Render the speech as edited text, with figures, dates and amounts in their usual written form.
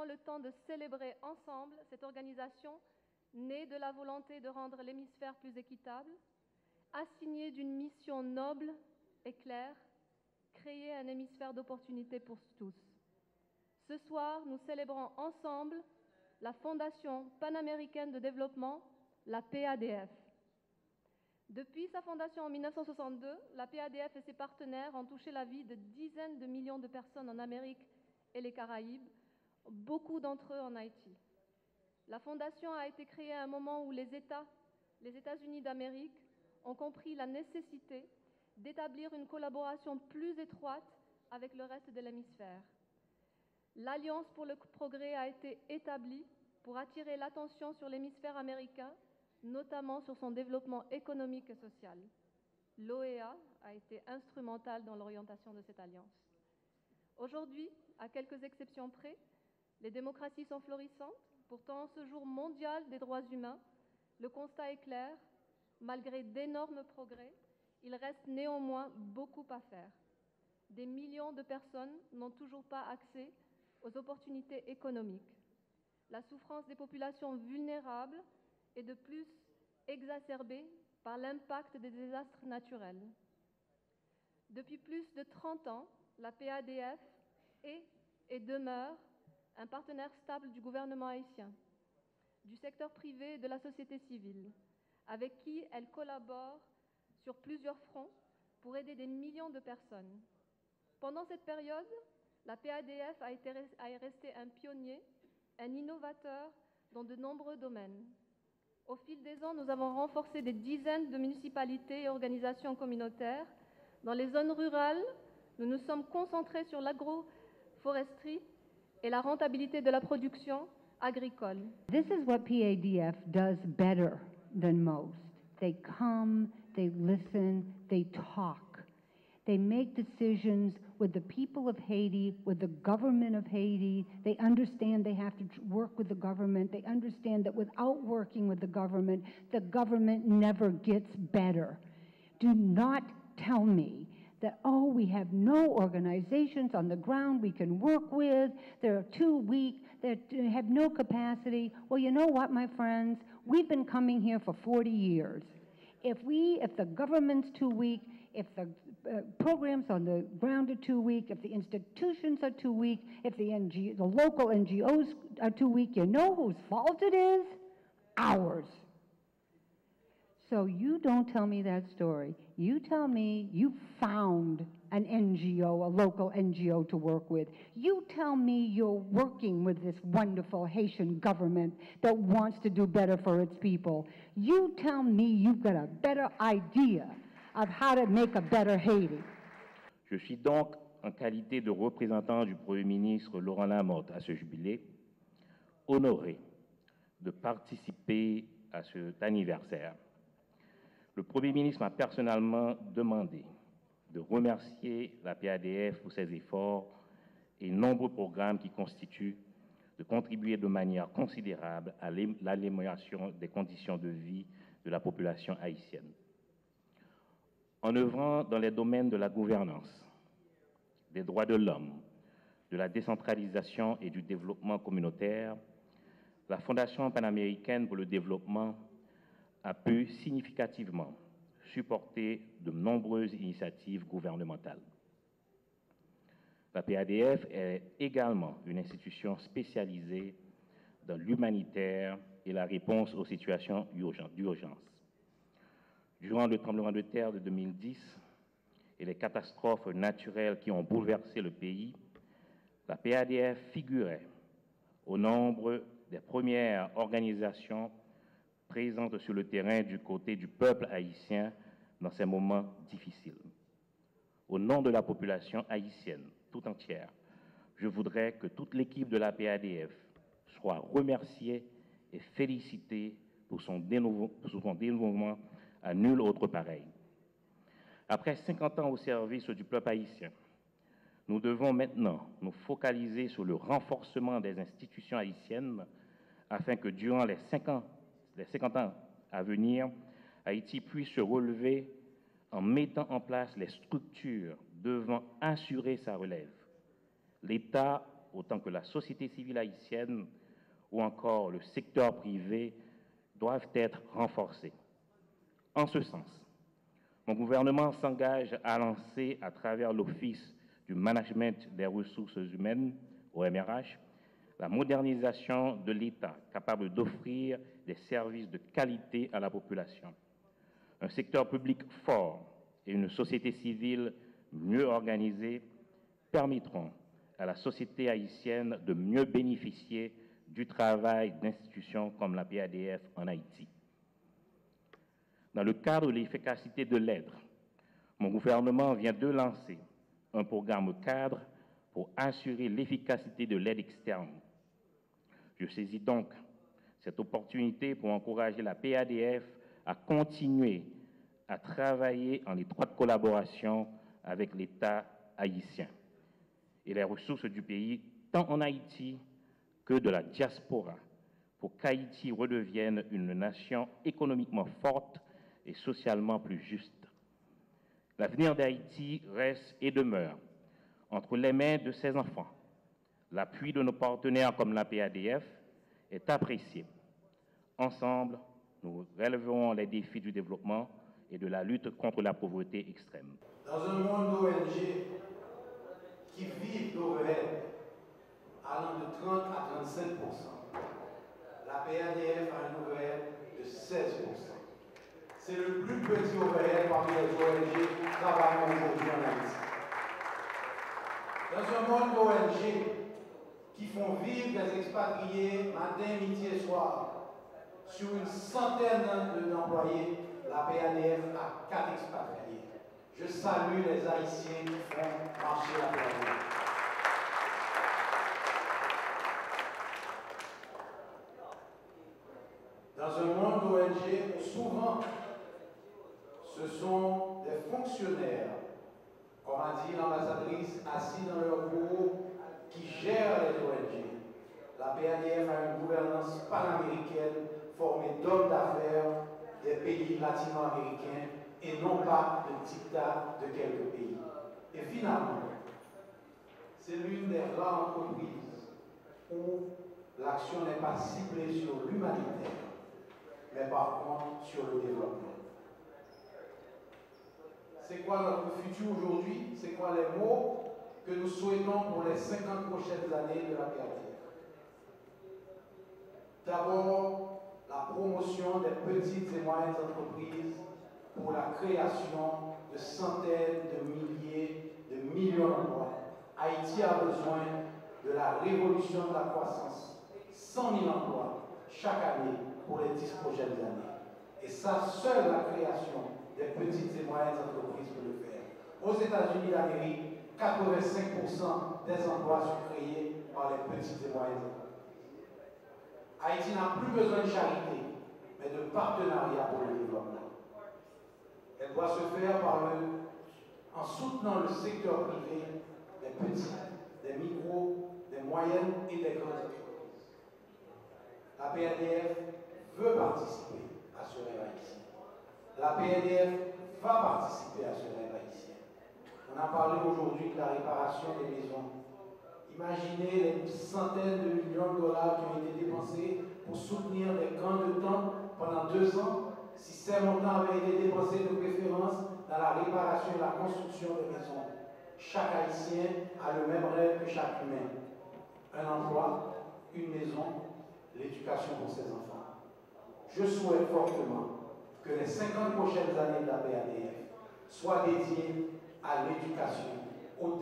maintenant le temps de célébrer ensemble cette organisation née de la volonté de rendre l'hémisphère plus équitable, assignée d'une mission noble et claire, créer un hémisphère d'opportunités pour tous. Ce soir, nous célébrons ensemble la Fondation panaméricaine de développement, la PADF. Depuis sa fondation en 1962, la PADF et ses partenaires ont touché la vie de dizaines de millions de personnes en Amérique et les Caraïbes, beaucoup d'entre eux en Haïti. La fondation a été créée à un moment où les États-Unis d'Amérique, ont compris la nécessité d'établir une collaboration plus étroite avec le reste de l'hémisphère. L'Alliance pour le progrès a été établie pour attirer l'attention sur l'hémisphère américain, notamment sur son développement économique et social. L'OEA a été instrumentale dans l'orientation de cette alliance. Aujourd'hui, à quelques exceptions près, les démocraties sont florissantes. Pourtant, en ce jour mondial des droits humains, le constat est clair. Malgré d'énormes progrès, il reste néanmoins beaucoup à faire. Des millions de personnes n'ont toujours pas accès aux opportunités économiques. La souffrance des populations vulnérables est de plus exacerbée par l'impact des désastres naturels. Depuis plus de 30 ans, la PADF est et demeure un partenaire stable du gouvernement haïtien, du secteur privé et de la société civile, avec qui elle collabore sur plusieurs fronts pour aider des millions de personnes. Pendant cette période, la PADF a resté un pionnier, un innovateur dans de nombreux domaines. Au fil des ans, nous avons renforcé des dizaines de municipalités et organisations communautaires. Dans les zones rurales, nous nous sommes concentrés sur l'agroforesterie et la rentabilité de la production agricole. This is what PADF does better than most. They come, they listen, they talk. They make decisions with the people of Haiti, with the government of Haiti. They understand they have to work with the government. They understand that without working with the government never gets better. Do not tell me that, oh, we have no organizations on the ground we can work with, they're too weak, they have no capacity. Well, you know what, my friends? We've been coming here for 40 years. If the government's too weak, if the programs on the ground are too weak, if the institutions are too weak, if the local NGOs are too weak, you know whose fault it is? Ours. So you don't tell me that story. You tell me you found an NGO, a local NGO to work with. You tell me you're working with this wonderful Haitian government that wants to do better for its people. You tell me you've got a better idea of how to make a better Haiti. Je suis donc, en qualité de représentant du Premier ministre Laurent Lamotte à ce jubilé, honoré de participer à cet anniversaire. Le Premier ministre m'a personnellement demandé de remercier la PADF pour ses efforts et nombreux programmes qui constituent de contribuer de manière considérable à l'amélioration des conditions de vie de la population haïtienne. En œuvrant dans les domaines de la gouvernance, des droits de l'homme, de la décentralisation et du développement communautaire, la Fondation panaméricaine pour le développement a pu significativement supporter de nombreuses initiatives gouvernementales. La PADF est également une institution spécialisée dans l'humanitaire et la réponse aux situations d'urgence. Durant le tremblement de terre de 2010 et les catastrophes naturelles qui ont bouleversé le pays, la PADF figurait au nombre des premières organisations présente sur le terrain du côté du peuple haïtien dans ces moments difficiles. Au nom de la population haïtienne tout entière, je voudrais que toute l'équipe de la PADF soit remerciée et félicitée pour son dénouement à nul autre pareil. Après 50 ans au service du peuple haïtien, nous devons maintenant nous focaliser sur le renforcement des institutions haïtiennes afin que durant les 50 ans à venir, Haïti puisse se relever en mettant en place les structures devant assurer sa relève. L'État autant que la société civile haïtienne ou encore le secteur privé doivent être renforcés. En ce sens, mon gouvernement s'engage à lancer à travers l'Office du Management des Ressources Humaines, OMRH, la modernisation de l'État capable d'offrir des services de qualité à la population. Un secteur public fort et une société civile mieux organisée permettront à la société haïtienne de mieux bénéficier du travail d'institutions comme la PADF en Haïti. Dans le cadre de l'efficacité de l'aide, mon gouvernement vient de lancer un programme cadre pour assurer l'efficacité de l'aide externe. Je saisis donc cette opportunité pour encourager la PADF à continuer à travailler en étroite collaboration avec l'État haïtien et les ressources du pays, tant en Haïti que de la diaspora, pour qu'Haïti redevienne une nation économiquement forte et socialement plus juste. L'avenir d'Haïti reste et demeure entre les mains de ses enfants. L'appui de nos partenaires comme la PADF est apprécié. Ensemble, nous relèverons les défis du développement et de la lutte contre la pauvreté extrême. Dans un monde d'ONG qui vivent d'overhead allant de 30 à 35%, la PADF a un overhead de 16%. C'est le plus petit overhead parmi les ONG travaillant aujourd'hui en Haïti. Dans un monde d'ONG qui font vivre des expatriés matin, midi et soir, sur une centaine d'employés, la PADF a 4 expatriés. Je salue les Haïtiens qui font marcher la PADF. Dans un monde d'ONG, souvent, ce sont des fonctionnaires, comme a dit l'ambassadrice, assis dans leur bureau, qui gèrent les ONG. La PADF a une gouvernance panaméricaine formée d'hommes d'affaires des pays latino-américains et non pas de dictats de quelques pays. Et finalement, c'est l'une des rares entreprises où l'action n'est pas ciblée sur l'humanitaire, mais par contre sur le développement. C'est quoi notre futur aujourd'hui? C'est quoi les mots que nous souhaitons pour les 50 prochaines années de la PADF? D'abord, la promotion des petites et moyennes entreprises pour la création de centaines de milliers, de millions d'emplois. Haïti a besoin de la révolution de la croissance. 100 000 emplois chaque année pour les 10 prochaines années. Et ça, seule la création des petites et moyennes entreprises peut le faire. Aux États-Unis d'Amérique, 85% des emplois sont créés par les petites et moyennes entreprises. Haïti n'a plus besoin de charité, mais de partenariat pour le développement. Elle doit se faire en soutenant le secteur privé, des petites, des micros, des moyennes et des grandes entreprises. La PADF veut participer à ce rêve haïtien. La PADF va participer à ce rêve haïtien. On a parlé aujourd'hui de la réparation des maisons. Imaginez les centaines de millions de dollars qui ont été dépensés pour soutenir des camps de temps pendant 2 ans, si ces montants avaient été dépensés de préférence dans la réparation et la construction de maisons. Chaque Haïtien a le même rêve que chaque humain. Un emploi, une maison, l'éducation pour ses enfants. Je souhaite fortement que les 50 prochaines années de la PADF soient dédiées à l'éducation, au